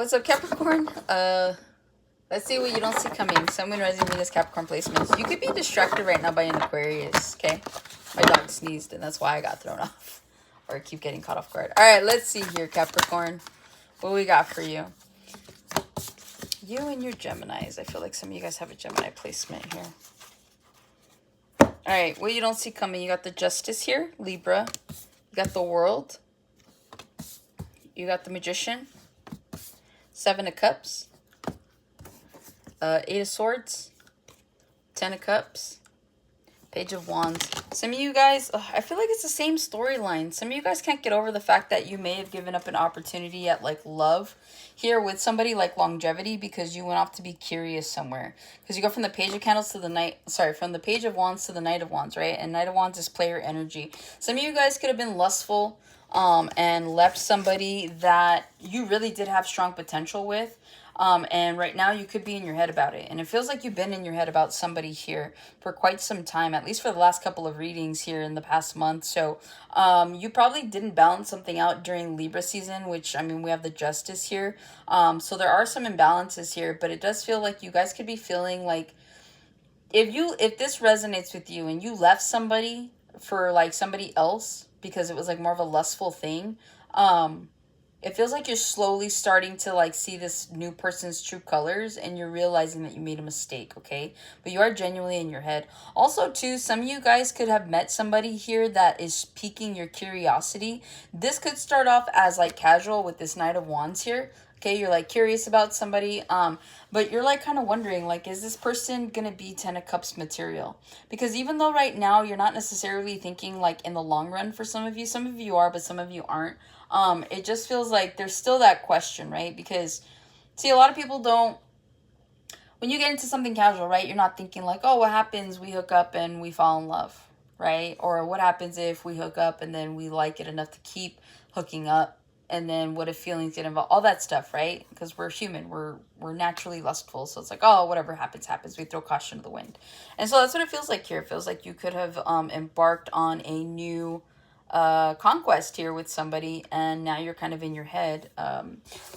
What's up, Capricorn? Let's see what you don't see coming. Sun, Moon, Rising, Venus, Capricorn placements. You could be distracted right now by an Aquarius, okay? My dog sneezed, and that's why I got thrown off. Or I keep getting caught off guard. All right, let's see here, Capricorn. What we got for you? You and your Geminis. I feel like some of you guys have a Gemini placement here. All right, what you don't see coming. You got the Justice here, Libra. You got the World. You got the Magician. Seven of Cups. Eight of Swords. 10 of Cups. Page of Wands. Some of you guys, I feel like it's the same storyline. Some of you guys can't get over the fact that you may have given up an opportunity at like love here with somebody, like longevity, because you went off to be curious somewhere. Because you go from the Page of Candles to the from the Page of Wands to the Knight of Wands, right? And Knight of Wands is player energy. Some of you guys could have been lustful and left somebody that you really did have strong potential with. And right now you could be in your head about it. And it feels like you've been in your head about somebody here for quite some time, at least for the last couple of readings here in the past month. So you probably didn't balance something out during Libra season, which, I mean, we have the Justice here. So there are some imbalances here, but it does feel like you guys could be feeling like if this resonates with you and you left somebody for like somebody else because it was like more of a lustful thing, it feels like you're slowly starting to like see this new person's true colors and you're realizing that you made a mistake, okay? But you are genuinely in your head. Also, too, some of you guys could have met somebody here that is piquing your curiosity. This could start off as like casual with this Knight of Wands here. Okay, you're like curious about somebody, but you're like kind of wondering, like, is this person gonna be 10 of Cups material? Because even though right now you're not necessarily thinking like in the long run for some of you are, but some of you aren't. It just feels like there's still that question, right? Because, see, a lot of people don't, when you get into something casual, right, you're not thinking like, oh, what happens, we hook up and we fall in love, right? Or what happens if we hook up and then we like it enough to keep hooking up? And then what if feelings get involved? All that stuff, right? Because we're human. We're naturally lustful. So it's like, oh, whatever happens, happens. We throw caution to the wind. And so that's what it feels like here. It feels like you could have embarked on a new conquest here with somebody, and now you're kind of in your head. I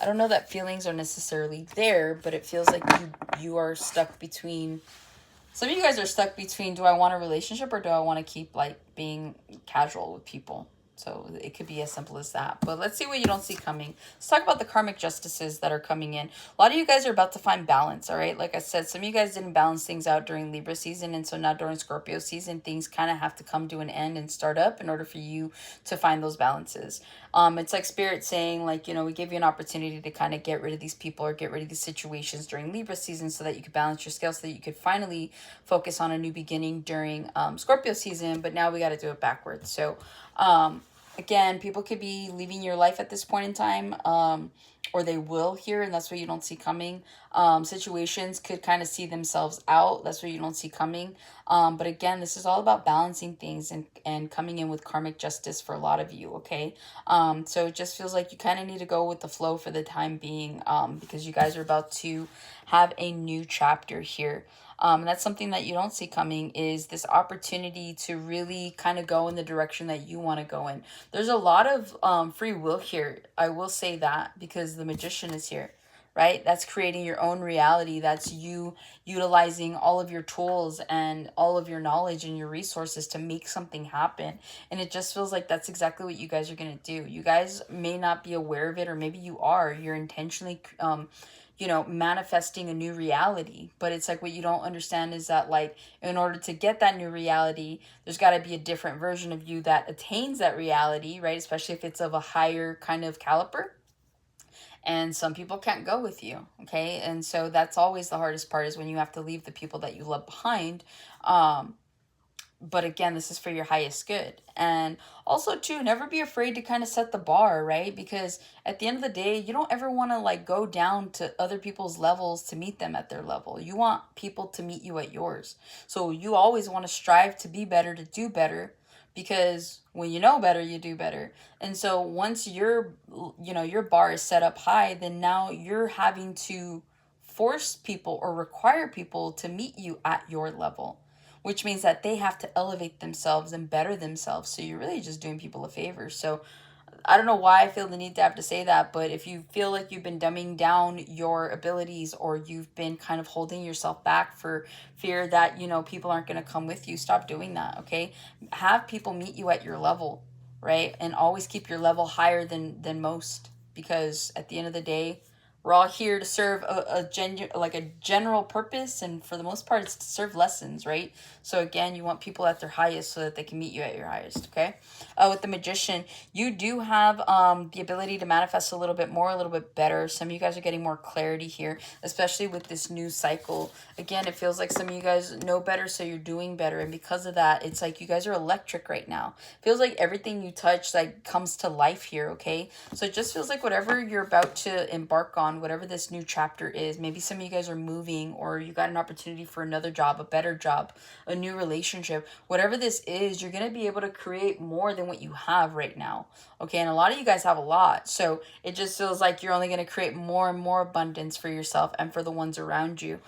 don't know that feelings are necessarily there, but it feels like you are stuck between... Some of you guys are stuck between, do I want a relationship or do I want to keep like being casual with people? So it could be as simple as that. But let's see what you don't see coming. Let's talk about the karmic justices that are coming in. A lot of you guys are about to find balance, all right? Like I said, some of you guys didn't balance things out during Libra season. And so now during Scorpio season, things kind of have to come to an end and start up in order for you to find those balances. It's like Spirit saying, like, you know, we give you an opportunity to kind of get rid of these people or get rid of these situations during Libra season so that you could balance your scale, so that you could finally focus on a new beginning during Scorpio season. But now we got to do it backwards. So, again, people could be leaving your life at this point in time, or they will here, and that's what you don't see coming. Situations could kind of see themselves out. That's what you don't see coming. But again, this is all about balancing things and coming in with karmic justice for a lot of you, okay? So it just feels like you kind of need to go with the flow for the time being, because you guys are about to have a new chapter here. And that's something that you don't see coming, is this opportunity to really kind of go in the direction that you want to go in. There's a lot of free will here. I will say that, because the Magician is here, right? That's creating your own reality. That's you utilizing all of your tools and all of your knowledge and your resources to make something happen. And it just feels like that's exactly what you guys are going to do. You guys may not be aware of it, or maybe you are. You're intentionally manifesting a new reality. But it's like, what you don't understand is that, like, in order to get that new reality, there's got to be a different version of you that attains that reality, right? Especially if it's of a higher kind of caliber. And some people can't go with you, okay? And so that's always the hardest part, is when you have to leave the people that you love behind. But again, this is for your highest good. And also, too, never be afraid to kind of set the bar, right? Because at the end of the day, you don't ever want to like go down to other people's levels to meet them at their level. You want people to meet you at yours. So you always want to strive to be better, to do better, because when you know better, you do better. And so once your bar is set up high, then now you're having to force people or require people to meet you at your level, which means that they have to elevate themselves and better themselves. So you're really just doing people a favor. So I don't know why I feel the need to have to say that, but if you feel like you've been dumbing down your abilities, or you've been kind of holding yourself back for fear that, you know, people aren't going to come with you, stop doing that, okay? Have people meet you at your level, right? And always keep your level higher than most, because at the end of the day, we're all here to serve a general purpose, and for the most part, it's to serve lessons, right? So again, you want people at their highest so that they can meet you at your highest, okay? With the Magician, you do have the ability to manifest a little bit more, a little bit better. Some of you guys are getting more clarity here, especially with this new cycle. Again, it feels like some of you guys know better, so you're doing better, and because of that, it's like you guys are electric right now. Feels like everything you touch like comes to life here, okay? So it just feels like whatever you're about to embark on, whatever this new chapter is, maybe some of you guys are moving, or you got an opportunity for another job, a better job, a new relationship, whatever this is, you're going to be able to create more than what you have right now, okay? And a lot of you guys have a lot, so it just feels like you're only going to create more and more abundance for yourself and for the ones around you.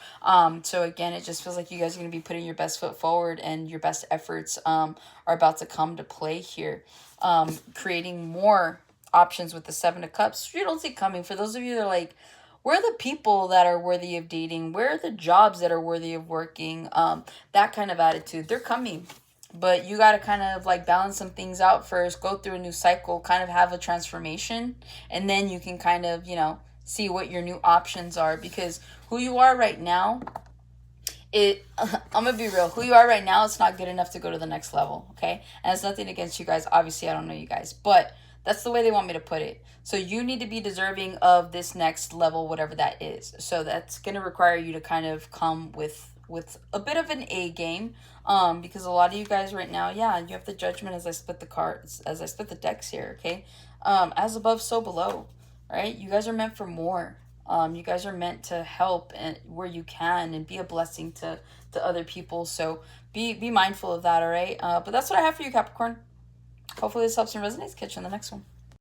So again, it just feels like you guys are going to be putting your best foot forward, and your best efforts are about to come to play here, creating more options with the Seven of Cups. You don't see coming. For those of you that are like, where are the people that are worthy of dating? Where are the jobs that are worthy of working? That kind of attitude. They're coming. But you got to kind of like balance some things out first, go through a new cycle, kind of have a transformation, and then you can kind of, you know, see what your new options are. Because who you are right now, I'm gonna be real, who you are right now, it's not good enough to go to the next level, okay? And it's nothing against you guys. Obviously, I don't know you guys, but that's the way they want me to put it. So you need to be deserving of this next level, whatever that is. So that's gonna require you to kind of come with a bit of an A game, because a lot of you guys right now, yeah, you have the Judgment as I split the cards, as I split the decks here, okay? As above, so below, right? You guys are meant for more. You guys are meant to help and where you can, and be a blessing to other people. So be mindful of that, all right? But that's what I have for you, Capricorn. Hopefully this helps and resonates. Catch you on the next one.